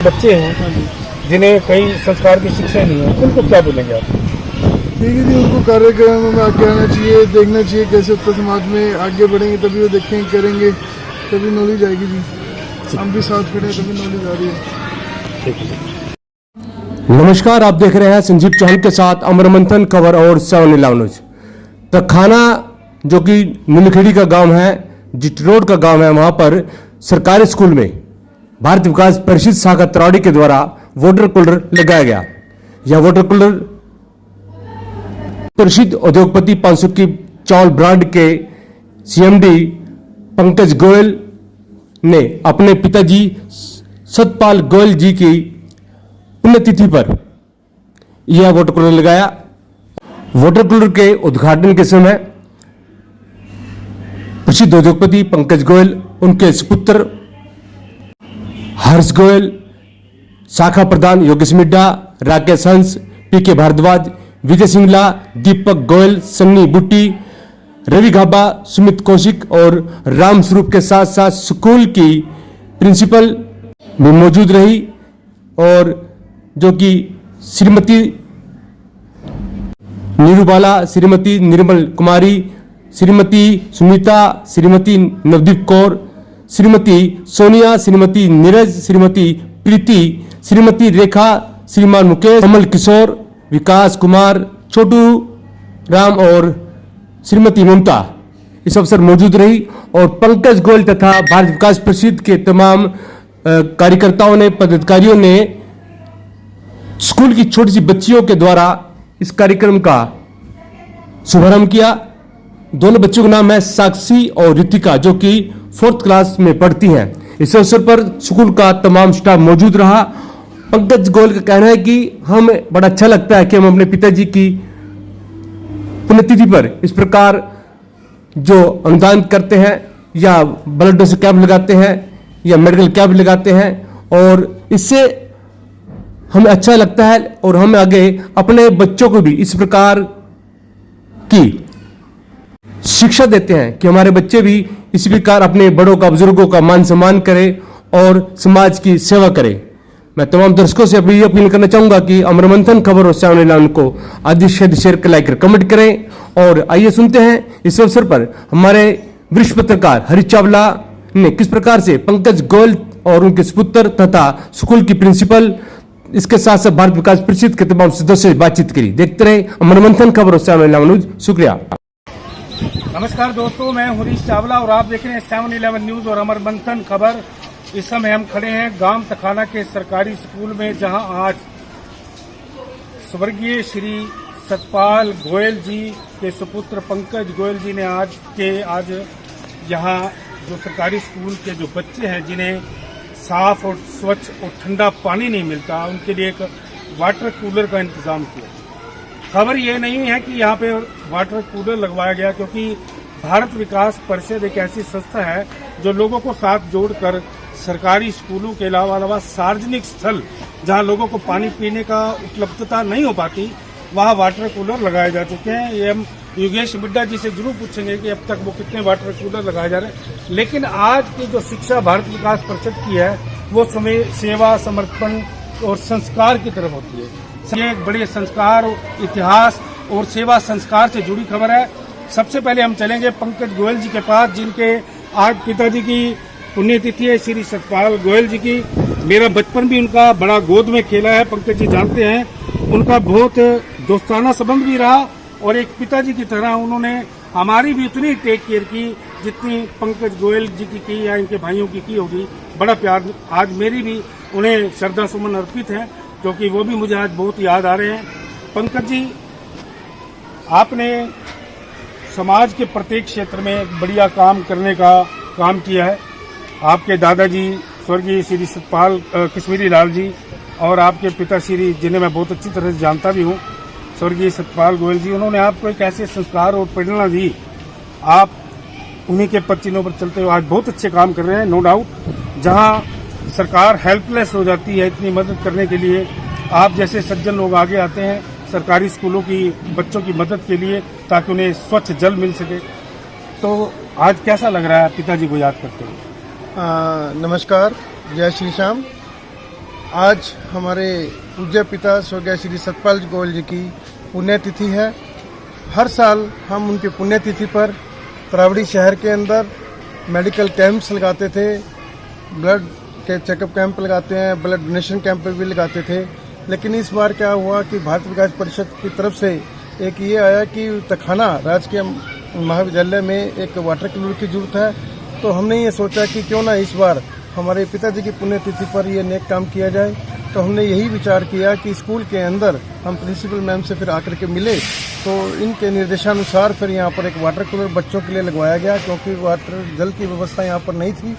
बच्चे हैं जिन्हें कई संस्कार की शिक्षा नहीं है, उनको क्या बोलेंगे आप? ठीक है जी, उनको कार्यक्रम में आगे आना चाहिए, देखना चाहिए कैसे उत्तर समाज में आगे बढ़ेंगे, तभी वो देखेंगे करेंगे, तभी नॉलेज आएगी जी। हम भी साथ खड़े हैं तभी नॉलेज आ रही है। ठीक है। नमस्कार, आप देख रहे हैं संजीव चौहान के साथ अमर मंथन खबर और 711 न्यूज। तखाना जो कि नीलखेड़ी का गांव है, जिट रोड का गांव है, वहां पर सरकारी स्कूल में भारत विकास परिषद शाखा तराड़ी के द्वारा वाटर कूलर लगाया गया। यह वाटर कूलर प्रसिद्ध उद्योगपति 500 की चावल ब्रांड के सीएमडी पंकज गोयल ने अपने पिताजी सतपाल गोयल जी की पुण्यतिथि पर यह वाटर कूलर लगाया। वाटर कूलर के उद्घाटन के समय प्रसिद्ध उद्योगपति पंकज गोयल, उनके सुपुत्र हर्ष गोयल, शाखा प्रधान योगेश मिड्डा, राकेश हंस, पीके भारद्वाज, विजय सिंगला, दीपक गोयल, सन्नी बुट्टी, रवि घाबा, सुमित कौशिक और राम स्वरूप के साथ साथ स्कूल की प्रिंसिपल भी मौजूद रही और जो कि श्रीमती नीरूबाला, श्रीमती निर्मल कुमारी, श्रीमती सुनीता, श्रीमती नवदीप कौर, श्रीमती सोनिया, श्रीमती नीरज, श्रीमती प्रीति, श्रीमती रेखा, श्रीमान मुकेश, कमल किशोर, विकास कुमार, छोटू राम और श्रीमती ममता इस अवसर मौजूद रही। और पंकज गोयल तथा भारत विकास परिषद के तमाम कार्यकर्ताओं ने, पदाधिकारियों ने स्कूल की छोटी सी बच्चियों के द्वारा इस कार्यक्रम का शुभारंभ किया। दोनों बच्चों का नाम है साक्षी और रितिका, जो कि 4th क्लास में पढ़ती हैं। इस अवसर पर स्कूल का तमाम स्टाफ मौजूद रहा। पंकज गोयल का कहना है कि हमें बड़ा अच्छा लगता है कि हम अपने पिताजी की पुण्यतिथि पर इस प्रकार जो अनुदान करते हैं या ब्लड डोनेशन कैंप लगाते हैं या मेडिकल कैंप लगाते हैं, और इससे हमें अच्छा लगता है और हम आगे अपने बच्चों को भी इस प्रकार की शिक्षा देते हैं कि हमारे बच्चे भी इसी प्रकार अपने बड़ों का, बुजुर्गों का मान सम्मान करें और समाज की सेवा करें। मैं तमाम दर्शकों से अभी अपील करना चाहूंगा कि अमर मंथन खबर और 711 को अधिक से अधिक शेयर कर, लाइक कर, कमेंट करें। और आइए सुनते हैं इस अवसर पर हमारे वरिष्ठ पत्रकार हरीश चावला ने किस प्रकार से पंकज गोयल और उनके सुपुत्र तथा स्कूल की प्रिंसिपल, इसके साथ साथ भारत विकास परिषद के तमाम सदस्यों से बातचीत करी। देखते रहे अमर मंथन खबर और 711 न्यूज। शुक्रिया। नमस्कार दोस्तों, मैं हरीश चावला और आप देख रहे हैं 711 न्यूज और अमर मंथन खबर। इस समय हम खड़े हैं गांव तखाना के सरकारी स्कूल में, जहां आज स्वर्गीय श्री सतपाल गोयल जी के सुपुत्र पंकज गोयल जी ने आज यहां जो सरकारी स्कूल के जो बच्चे हैं जिन्हें साफ और स्वच्छ और ठंडा पानी नहीं मिलता, उनके लिए एक वाटर कूलर का इंतजाम किया। खबर ये नहीं है कि यहाँ पे वाटर कूलर लगवाया गया, क्योंकि भारत विकास परिषद एक ऐसी संस्था है जो लोगों को साथ जोड़कर सरकारी स्कूलों के अलावा सार्वजनिक स्थल जहाँ लोगों को पानी पीने का उपलब्धता नहीं हो पाती, वहाँ वाटर कूलर लगाए जा चुके हैं। ये हम योगेश मिड्डा जी से जरूर पूछेंगे कि अब तक वो कितने वाटर कूलर लगाए जा रहे हैं। लेकिन आज की जो शिक्षा भारत विकास परिषद की है वो समय सेवा, समर्पण और संस्कार की तरफ होती है। ये एक बड़े संस्कार, इतिहास और सेवा संस्कार से जुड़ी खबर है। सबसे पहले हम चलेंगे पंकज गोयल जी के पास, जिनके आज पिताजी की पुण्यतिथि है, श्री सतपाल गोयल जी की। मेरा बचपन भी उनका बड़ा गोद में खेला है, पंकज जी जानते हैं। उनका बहुत दोस्ताना संबंध भी रहा और एक पिताजी की तरह उन्होंने हमारी भी उतनी टेक केयर की जितनी पंकज गोयल जी की या इनके भाइयों की होगी। बड़ा प्यार आज मेरी भी उन्हें श्रद्धा सुमन अर्पित है, क्योंकि वो भी मुझे आज बहुत याद आ रहे हैं। पंकज जी, आपने समाज के प्रत्येक क्षेत्र में बढ़िया काम करने का काम किया है। आपके दादाजी स्वर्गीय श्री सतपाल कश्मीरी लाल जी और आपके पिता श्री, जिन्हें मैं बहुत अच्छी तरह से जानता भी हूँ, स्वर्गीय सतपाल गोयल जी, उन्होंने आपको एक ऐसे संस्कार और प्रेरणा दी। आप उन्हीं के पच्चीनों पर चलते हुए आज बहुत अच्छे काम कर रहे हैं, नो डाउट। जहाँ सरकार हेल्पलेस हो जाती है इतनी मदद करने के लिए, आप जैसे सज्जन लोग आगे आते हैं सरकारी स्कूलों की बच्चों की मदद के लिए, ताकि उन्हें स्वच्छ जल मिल सके। तो आज कैसा लग रहा है पिताजी को याद करते हुए? नमस्कार, जय श्री श्याम। आज हमारे पूज्य पिता स्वर्गीय श्री सतपाल गोयल जी की पुण्यतिथि है। हर साल हम उनकी पुण्यतिथि पर तरावड़ी शहर के अंदर मेडिकल कैंप्स लगाते थे, ब्लड के चेकअप कैंप लगाते हैं, ब्लड डोनेशन कैंप भी लगाते थे। लेकिन इस बार क्या हुआ कि भारत विकास परिषद की तरफ से एक ये आया कि तखाना राजकीय महाविद्यालय में एक वाटर कूलर की जरूरत है। तो हमने ये सोचा कि क्यों ना इस बार हमारे पिताजी की पुण्यतिथि पर ये नेक काम किया जाए। तो हमने यही विचार किया कि स्कूल के अंदर हम प्रिंसिपल मैम से फिर आकर के मिले, तो इनके निर्देशानुसार फिर यहाँ पर एक वाटर कूलर बच्चों के लिए लगवाया गया, क्योंकि वाटर जल की व्यवस्था यहाँ पर नहीं थी,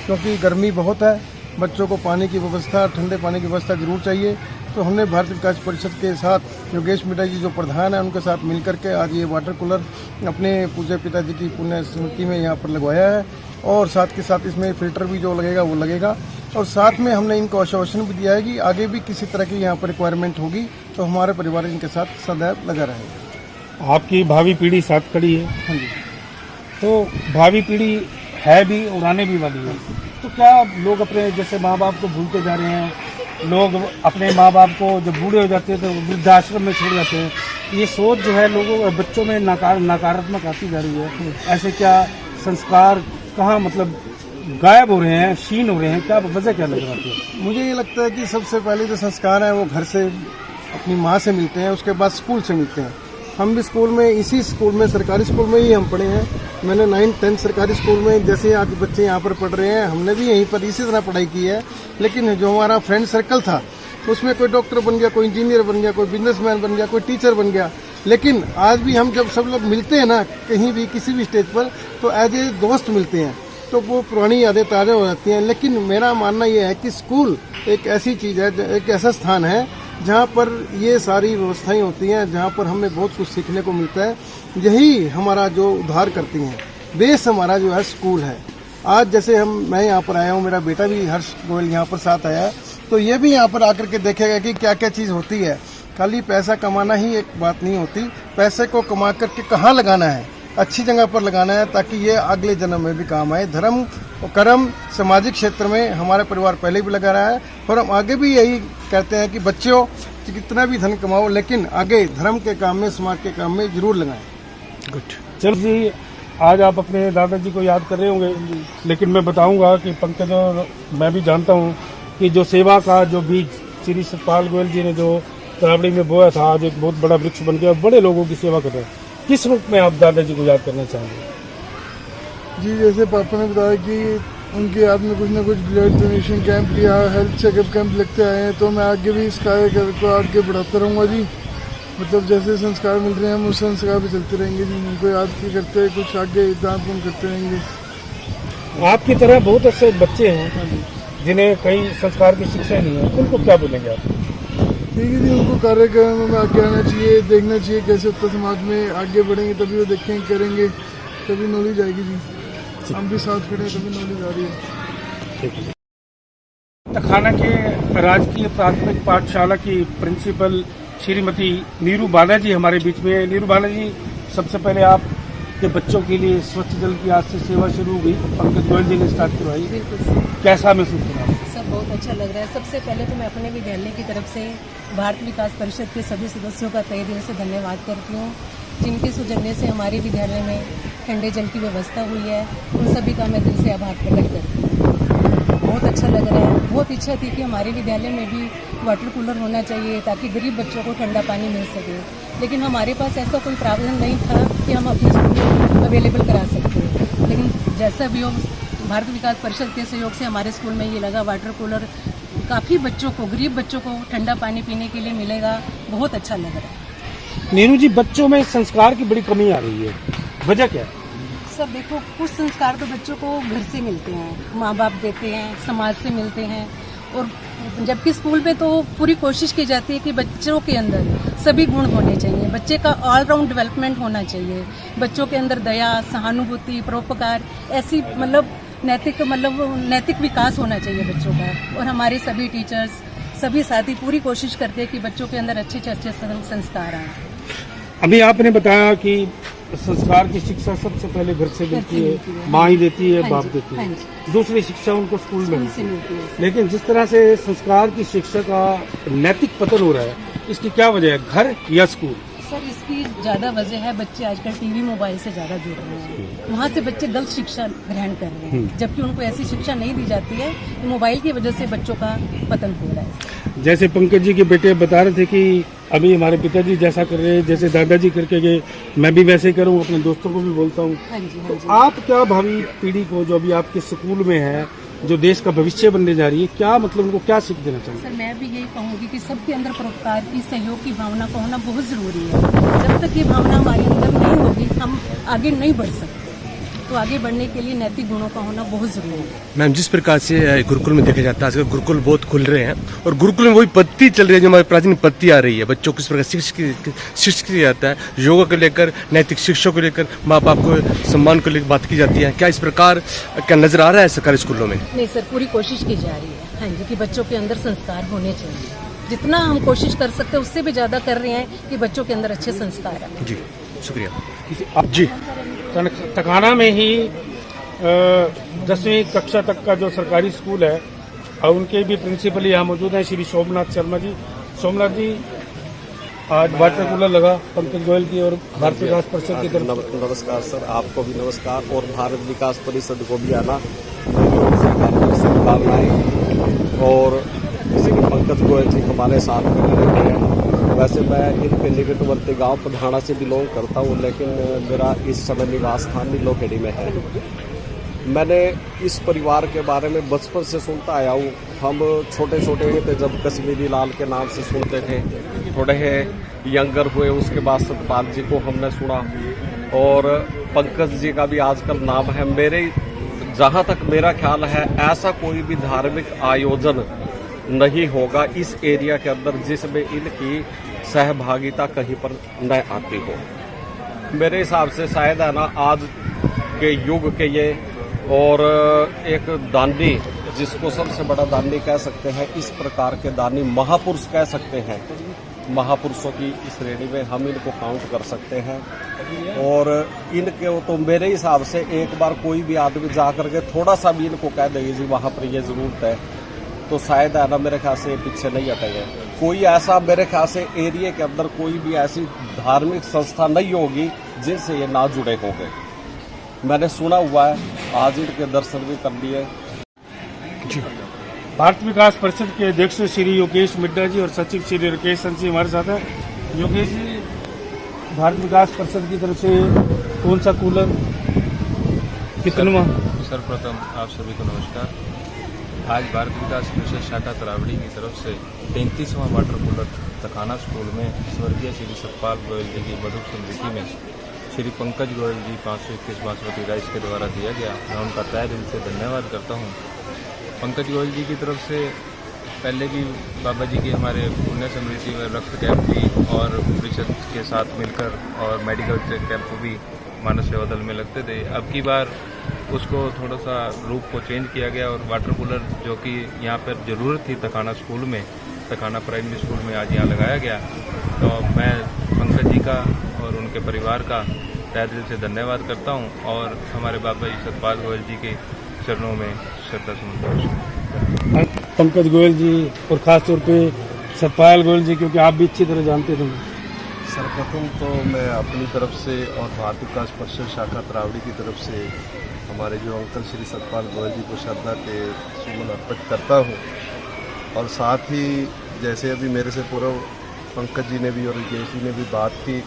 क्योंकि गर्मी बहुत है, बच्चों को पानी की व्यवस्था, ठंडे पानी की व्यवस्था जरूर चाहिए। तो हमने भारत विकास परिषद के साथ योगेश मिटा जी जो प्रधान है उनके साथ मिलकर के आज ये वाटर कूलर अपने पूज्य पिताजी की पुण्य स्मृति में यहाँ पर लगवाया है। और साथ के साथ इसमें फिल्टर भी जो लगेगा वो लगेगा, और साथ में हमने इनको आश्वासन भी दिया है कि आगे भी किसी तरह की यहाँ पर रिक्वायरमेंट होगी तो हमारे परिवार इनके साथ सदैव लगा रहेगा। आपकी भावी पीढ़ी साथ खड़ी है। हाँ जी। तो भावी पीढ़ी है भी और आने भी वाली है। तो क्या लोग अपने जैसे माँ बाप को भूलते जा रहे हैं, लोग अपने माँ बाप को जब बूढ़े हो जाते हैं तो वृद्धाश्रम में छोड़ जाते हैं, ये सोच जो है लोगों बच्चों में नकारात्मक आती जा रही है। ऐसे क्या संस्कार कहाँ मतलब गायब हो रहे हैं, क्षीण हो रहे हैं, क्या वजह क्या लग रहा है? मुझे ये लगता है कि सबसे पहले जो संस्कार है वो घर से अपनी माँ से मिलते हैं, उसके बाद स्कूल से मिलते हैं। हम भी स्कूल में, इसी स्कूल में, सरकारी स्कूल में ही हम पढ़े हैं। मैंने 9-10 सरकारी स्कूल में, जैसे आज बच्चे यहाँ पर पढ़ रहे हैं, हमने भी यहीं पर इसी तरह पढ़ाई की है। लेकिन जो हमारा फ्रेंड सर्कल था उसमें कोई डॉक्टर बन गया, कोई इंजीनियर बन गया, कोई बिजनेसमैन बन गया, कोई टीचर बन गया। लेकिन आज भी हम जब सब लोग मिलते हैं ना कहीं भी किसी भी स्टेज पर, तो एज ए दोस्त मिलते हैं, तो वो पुरानी यादें ताज़ा हो जाती हैं। लेकिन मेरा मानना ये है कि स्कूल एक ऐसी चीज़ है, एक ऐसा स्थान है जहाँ पर ये सारी व्यवस्थाएं होती हैं, जहाँ पर हमें बहुत कुछ सीखने को मिलता है। यही हमारा जो उद्धार करती हैं, बेस हमारा जो है स्कूल है। आज जैसे मैं यहाँ पर आया हूँ, मेरा बेटा भी हर्ष गोयल यहाँ पर साथ आया है, तो ये भी यहाँ पर आकर के देखेगा कि क्या क्या चीज़ होती है। खाली पैसा कमाना ही एक बात नहीं होती, पैसे को कमा करके कहाँ लगाना है, अच्छी जगह पर लगाना है, ताकि ये अगले जन्म में भी काम आए। धर्म और कर्म सामाजिक क्षेत्र में हमारा परिवार पहले भी लगा रहा है, और हम आगे भी यही कहते हैं कि बच्चों कितना भी धन कमाओ, लेकिन आगे धर्म के काम में, समाज के काम में जरूर लगाएं। गुड। चलो जी, आज आप अपने दादाजी को याद कर रहे होंगे, लेकिन मैं बताऊंगा कि पंकज और मैं भी जानता हूं कि जो सेवा का जो बीज श्री सतपाल गोयल जी ने जो तरावड़ी में बोया था, आज एक बहुत बड़ा वृक्ष बन गया, बड़े लोगों की सेवा कर रहे हैं। किस रूप में आप दादाजी को याद करना चाहेंगे? जी, जैसे पापा ने बताया कि उनके याद में कुछ ना कुछ ब्लड डोनेशन कैंप या हेल्थ चेकअप कैंप लगते आए हैं, तो मैं आगे भी इस कार्य को आगे बढ़ाता रहूँगा जी। मतलब जैसे संस्कार मिल रहे हैं हम उस संस्कार भी चलते रहेंगे जी। उनको याद करते कुछ आगे दान पुण्य करते रहेंगे। आपकी तरह बहुत ऐसे बच्चे हैं जिन्हें कई संस्कार की शिक्षा नहीं है, उनको क्या बोलेंगे आप? ठीक है जी, उनको कार्यक्रम में आगे आना चाहिए, देखना चाहिए कैसे उत्तर समाज में आगे बढ़ेंगे, तभी वो देखेंगे, करेंगे, तभी नॉलेज आएगी जी। हम भी साथ खड़े हैं, तभी नॉलेज आ रही है। तखाना के राजकीय प्राथमिक पाठशाला की प्रिंसिपल श्रीमती नीरू बालाजी हमारे बीच में है। नीरू बालाजी, सबसे पहले आप के बच्चों के लिए स्वच्छ जल की आज से सेवा शुरू हुई, पंकज गोयल जी ने स्टार्ट करवाई, बिल्कुल सर। कैसा महसूस हो रहा है? सब बहुत अच्छा लग रहा है। सबसे पहले तो मैं अपने विद्यालय की तरफ से भारत विकास परिषद के सभी सदस्यों का तहे दिल से धन्यवाद करती हूँ, जिनके सौजन्य से हमारे विद्यालय में ठंडे जल की व्यवस्था हुई है। उन सभी का मैं दिल से आभार प्रकट करती हूँ। बहुत अच्छा लग रहा है। बहुत इच्छा थी कि हमारे विद्यालय में भी वाटर कूलर होना चाहिए ताकि गरीब बच्चों को ठंडा पानी मिल सके, लेकिन हमारे पास ऐसा कोई प्रावधान नहीं था कि हम अपने स्कूल में अवेलेबल करा सकते हैं। लेकिन जैसा भी हो, भारत विकास परिषद के सहयोग से हमारे स्कूल में ये लगा वाटर कूलर काफ़ी बच्चों को, गरीब बच्चों को ठंडा पानी पीने के लिए मिलेगा। बहुत अच्छा लग रहा है। नीरू जी, बच्चों में संस्कार की बड़ी कमी आ रही है, वजह क्या है? सब देखो, कुछ संस्कार तो बच्चों को घर से मिलते हैं, माँ बाप देते हैं, समाज से मिलते हैं, और जबकि स्कूल में तो पूरी कोशिश की जाती है कि बच्चों के अंदर सभी गुण होने चाहिए, बच्चे का ऑलराउंड डेवलपमेंट होना चाहिए, बच्चों के अंदर दया, सहानुभूति, परोपकार, ऐसी नैतिक विकास होना चाहिए बच्चों का। और हमारे सभी टीचर्स, सभी साथी पूरी कोशिश करते हैं कि बच्चों के अंदर अच्छे से अच्छे संस्कार आए। अभी आपने बताया कि संस्कार की शिक्षा सबसे पहले घर से मिलती मिलती है, है। माँ ही देती है, हाँ बाप जी, देती हाँ है। जी। दूसरी शिक्षा उनको स्कूल में स्कूल मिलती से है। मिलती है। लेकिन जिस तरह से संस्कार की शिक्षा का नैतिक पतन हो रहा है, इसकी क्या वजह है, घर या स्कूल? सर इसकी ज़्यादा वजह है बच्चे आजकल टीवी मोबाइल से ज़्यादा जुड़ रहे हैं, वहाँ से बच्चे गलत शिक्षा ग्रहण कर रहे हैं, जबकि उनको ऐसी शिक्षा नहीं दी जाती है। मोबाइल की वजह से बच्चों का पतन हो रहा है। जैसे पंकज जी के बेटे बता रहे थे कि अभी हमारे पिताजी जैसा कर रहे हैं, जैसे दादाजी करके गए, मैं भी वैसे करूँ, अपने दोस्तों को भी बोलता हूँ। हाँ जी, हाँ तो जी। आप क्या भावी पीढ़ी को, जो अभी आपके स्कूल में है, जो देश का भविष्य बनने जा रही है, क्या मतलब उनको क्या सीख देना चाहिए? सर मैं भी यही कहूँगी कि सबके अंदर परोपकार की, सहयोग की भावना का होना बहुत ज़रूरी है। जब तक ये भावना हमारे अंदर नहीं होगी हम आगे नहीं बढ़ सकते। तो आगे बढ़ने के लिए नैतिक गुणों का होना बहुत ज़रूरी है। मैम, जिस प्रकार से गुरुकुल में देखा जाता है आजकल गुरुकुल बहुत खुल रहे हैं और गुरुकुल में वही पद्धति चल रही है जो हमारी प्राचीन पद्धति आ रही है। बच्चों को किस प्रकार शिक्षित किया जाता है, योगा को लेकर, नैतिक शिक्षा को लेकर, माँ बाप को सम्मान को लेकर बात की जाती है। क्या इस प्रकार क्या नजर आ रहा है सरकारी स्कूलों में? नहीं सर, पूरी कोशिश की जा रही है, हाँ जी, कि बच्चों के अंदर संस्कार होने चाहिए। जितना हम कोशिश कर सकते हैं उससे भी ज़्यादा कर रहे हैं कि बच्चों के अंदर अच्छे संस्कार आए। जी, शुक्रिया। जी, तकाना में ही 10वीं कक्षा तक का जो सरकारी स्कूल है, और उनके भी प्रिंसिपल यहाँ मौजूद हैं, श्री सोमनाथ शर्मा जी। सोमनाथ जी, आज वाटर कूलर लगा पंकज गोयल की और भारतीय विकास परिषद की तरफ। नमस्कार सर, आपको भी नमस्कार और भारत विकास परिषद को भी आना शुभकामनाएं। और जैसे कि पंकज गोयल जी हमारे साथ में रहते हैं, वैसे मैं इनके निकटवर्ती गांव पधाना से बिलोंग करता हूं, लेकिन मेरा इस समय निवास स्थान नीलोखेड़ी में है। मैंने इस परिवार के बारे में बचपन से सुनता आया हूँ। हम छोटे छोटे थे जब कश्मीरी लाल के नाम से सुनते थे, थोड़े यंगर हुए उसके बाद सतपाल जी को हमने सुना और पंकज जी का भी आजकल नाम है। मेरे जहाँ तक मेरा ख्याल है ऐसा कोई भी धार्मिक आयोजन नहीं होगा इस एरिया के अंदर जिसमें इनकी सहभागिता कहीं पर न आती हो। मेरे हिसाब से शायद है ना आज के युग के ये और एक दानी, जिसको सबसे बड़ा दानी कह सकते हैं, इस प्रकार के दानी महापुरुष कह सकते हैं। महापुरुषों की इस श्रेणी में हम इनको काउंट कर सकते हैं। और इनके तो मेरे हिसाब से एक बार कोई भी आदमी जा करके थोड़ा सा भी इनको कह देगी जी वहाँ पर ये जरूरत है, तो शायद है ना मेरे ख्याल से पीछे नहीं हटेंगे। कोई ऐसा मेरे ख्याल से एरिया के अंदर कोई भी ऐसी धार्मिक संस्था नहीं होगी जिनसे ये ना जुड़े होंगे। मैंने सुना हुआ है, आज इनके दर्शन भी कर लिए। भारत विकास परिषद के अध्यक्ष श्री योगेश मिड्डा जी और सचिव श्री राकेश संसी हमारे साथ हैं। योगेश जी, भारत विकास परिषद की तरफ से कौन सा कूलर कितनवा? सर्वप्रथम आप सभी को नमस्कार। आज भारत विकास परिषद शाखा तरावड़ी की तरफ से 33वां वाटर कूलर तकाना स्कूल में स्वर्गीय श्री सतपाल गोयल जी की मधुर स्मृति में श्री पंकज गोयल जी 521 बासमती राइस के द्वारा दिया गया। मैं उनका तहे दिल से धन्यवाद करता हूं। पंकज गोयल जी की तरफ से पहले भी बाबा जी की हमारे पुण्य स्मृति में रक्त कैंप भी और परिषद के साथ मिलकर और मेडिकल कैंप भी मानव सेवा दल में लगते थे। अब की बार उसको थोड़ा सा रूप को चेंज किया गया और वाटर कूलर जो कि यहाँ पर ज़रूरत थी तकाना स्कूल में, तकाना प्राइमरी स्कूल में आज यहाँ लगाया गया। तो मैं पंकज जी का और उनके परिवार का तहे दिल से धन्यवाद करता हूँ और हमारे बाबा जी सतपाल गोयल जी के चरणों में श्रद्धा सुमन। पंकज गोयल जी और खास तौर पे सतपाल गोयल जी, क्योंकि आप भी अच्छी तरह जानते थे। सर्वप्रथम तो मैं अपनी तरफ से और भारत विकास परिषद शाखा तरावड़ी की तरफ से हमारे जो अंकल श्री सतपाल गोयल जी को श्रद्धा के सुमन अर्पित करता हूँ। और साथ ही जैसे अभी मेरे से पूर्व पंकज जी ने भी और योगेश जी ने भी बात की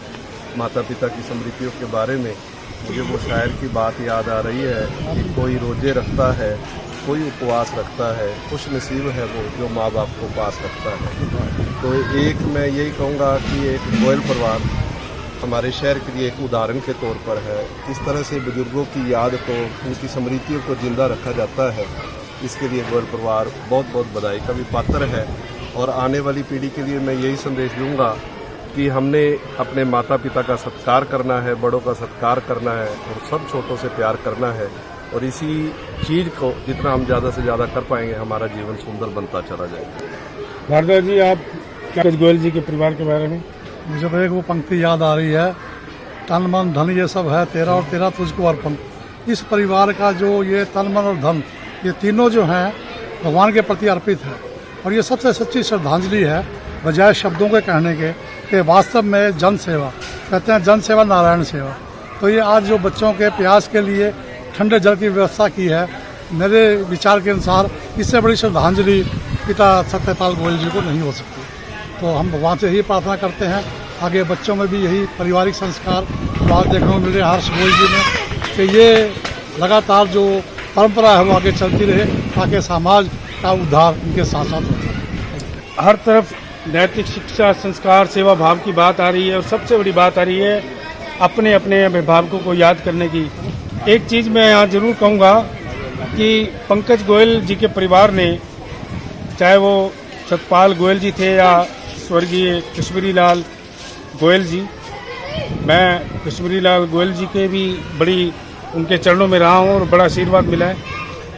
माता पिता की स्मृतियों के बारे में, मुझे वो शायर की बात याद आ रही है कि कोई रोजे रखता है, कोई उपवास रखता है, खुश नसीब है वो जो माँ बाप को पास रखता है। तो एक मैं यही कहूँगा कि एक गोयल परिवार हमारे शहर के लिए एक उदाहरण के तौर पर है। किस तरह से बुजुर्गों की याद को, उनकी स्मृतियों को जिंदा रखा जाता है, इसके लिए गोयल परिवार बहुत बहुत बधाई का भी पात्र है। और आने वाली पीढ़ी के लिए मैं यही संदेश दूंगा कि हमने अपने माता पिता का सत्कार करना है, बड़ों का सत्कार करना है और सब छोटों से प्यार करना है। और इसी चीज़ को जितना हम ज़्यादा से ज़्यादा कर पाएंगे हमारा जीवन सुंदर बनता चला जाएगा। भारद्वाज जी, आप पंकज गोयल जी के परिवार के बारे में? मुझे तो एक वो पंक्ति याद आ रही है तन मन धन ये सब है तेरा और तेरा तुझको अर्पण। इस परिवार का जो ये तन मन और धन ये तीनों जो हैं भगवान के प्रति अर्पित है और ये सबसे सच्ची श्रद्धांजलि है बजाय शब्दों के कहने के कि वास्तव में जन सेवा, कहते हैं जन सेवा नारायण सेवा। तो ये आज जो बच्चों के प्यास के लिए ठंडे जल की व्यवस्था की है, मेरे विचार के अनुसार इससे बड़ी श्रद्धांजलि पिता सत्यपाल गोयल जी को नहीं हो सकती। तो हम भगवान से यही प्रार्थना करते हैं आगे बच्चों में भी यही पारिवारिक संस्कार बात देखने को मिल रहे हर्ष गोयल जी में कि ये लगातार जो परंपरा है वो आगे चलती रहे ताकि समाज का उद्धार इनके साथ साथ होता है। हर तरफ नैतिक शिक्षा, संस्कार, सेवा भाव की बात आ रही है और सबसे बड़ी बात आ रही है अपने अपने अभिभावकों को याद करने की। एक चीज़ मैं यहाँ जरूर कहूँगा कि पंकज गोयल जी के परिवार ने, चाहे वो सतपाल गोयल जी थे या स्वर्गीय कश्मीरी लाल गोयल जी, मैं कश्मीरी लाल गोयल जी के भी बड़ी उनके चरणों में रहा हूँ और बड़ा आशीर्वाद मिला है।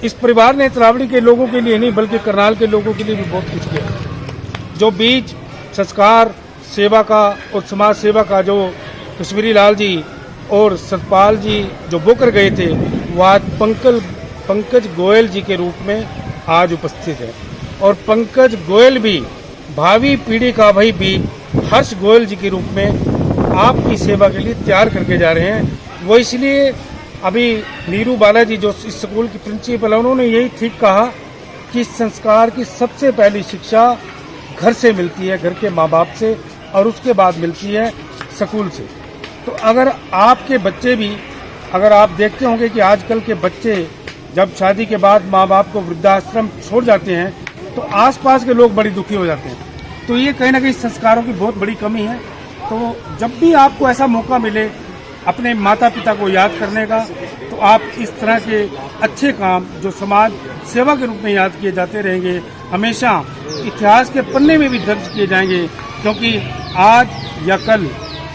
इस परिवार ने तरावड़ी के लोगों के लिए नहीं बल्कि करनाल के लोगों के लिए भी बहुत कुछ किया। जो बीज संस्कार सेवा का और समाज सेवा का जो कश्मीरी लाल जी और सतपाल जी जो बोकर गए थे वो आज पंकज गोयल जी के रूप में आज उपस्थित है और पंकज गोयल भी भावी पीढ़ी का वही बीज हर्ष गोयल जी के रूप में आपकी सेवा के लिए तैयार करके जा रहे हैं। वो इसलिए अभी नीरू बालाजी जो इस स्कूल की प्रिंसिपल है उन्होंने यही ठीक कहा कि संस्कार की सबसे पहली शिक्षा घर से मिलती है, घर के माँ बाप से, और उसके बाद मिलती है स्कूल से। तो अगर आपके बच्चे भी, अगर आप देखते होंगे कि आजकल के बच्चे जब शादी के बाद माँ बाप को वृद्धाश्रम छोड़ जाते हैं तो आसपास के लोग बड़ी दुखी हो जाते हैं। तो ये कहीं ना कहीं संस्कारों की बहुत बड़ी कमी है। तो जब भी आपको ऐसा मौका मिले अपने माता पिता को याद करने का, तो आप इस तरह के अच्छे काम जो समाज सेवा के रूप में याद किए जाते रहेंगे, हमेशा इतिहास के पन्ने में भी दर्ज किए जाएंगे, क्योंकि आज या कल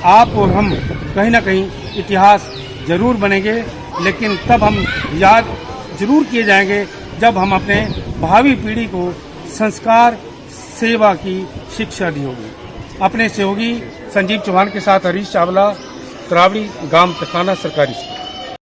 आप और हम कहीं ना कहीं इतिहास जरूर बनेंगे, लेकिन तब हम याद जरूर किए जाएंगे जब हम अपने भावी पीढ़ी को संस्कार सेवा की शिक्षा दी होगी। अपने सहयोगी संजीव चौहान के साथ हरीश चावला, तरावड़ी गांव तखाना सरकारी स्कूल।